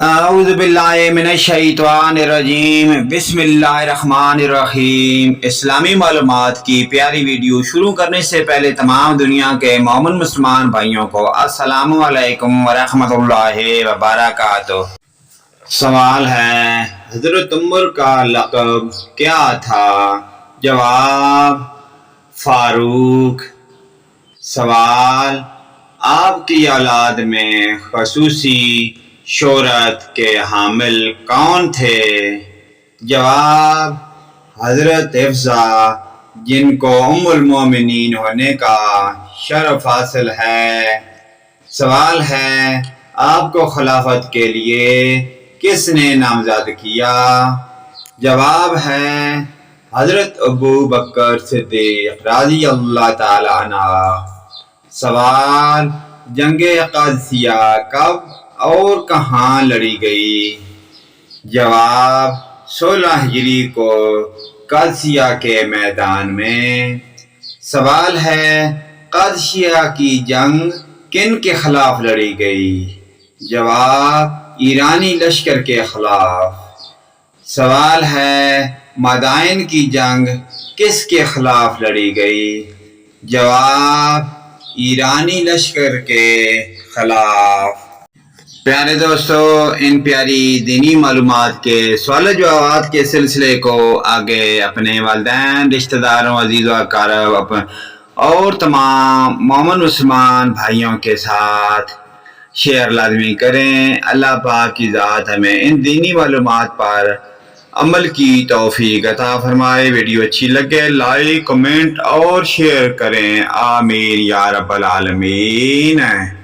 اعوذ باللہ من الشیطان الرجیم بسم اللہ الرحمن الرحیم۔ اسلامی معلومات کی پیاری ویڈیو شروع کرنے سے پہلے تمام دنیا کے مومن مسلمان بھائیوں کو السلام علیکم ورحمۃ اللہ وبرکاتہ۔ سوال ہے، حضرت عمر کا لقب کیا تھا؟ جواب، فاروق۔ سوال، آپ کی اولاد میں خصوصی شہرت کے حامل کون تھے؟ جواب، حضرت حفصہ، جن کو ام المومنین ہونے کا شرف حاصل ہے۔ سوال ہے، آپ کو خلافت کے لیے کس نے نامزد کیا؟ جواب ہے حضرت ابو بکر صدیق رضی اللہ تعالی عنہ۔ سوال، جنگ قادسیہ کب اور کہاں لڑی گئی؟ جواب، 16 ہجری کو قادسیہ کے میدان میں۔ سوال ہے، قادسیہ کی جنگ کن کے خلاف لڑی گئی؟ جواب، ایرانی لشکر کے خلاف۔ سوال ہے، مدائن کی جنگ کس کے خلاف لڑی گئی؟ جواب، ایرانی لشکر کے خلاف۔ پیارے دوستو، ان پیاری دینی معلومات کے سوال جوابات کے سلسلے کو آگے اپنے والدین، رشتہ داروں، عزیز و اقارب اور تمام مومن مسلمان بھائیوں کے ساتھ شیئر لازمی کریں۔ اللہ پاک کی ذات ہمیں ان دینی معلومات پر عمل کی توفیق عطا فرمائے۔ ویڈیو اچھی لگے لائک، کمنٹ اور شیئر کریں، آمین یا رب العالمین۔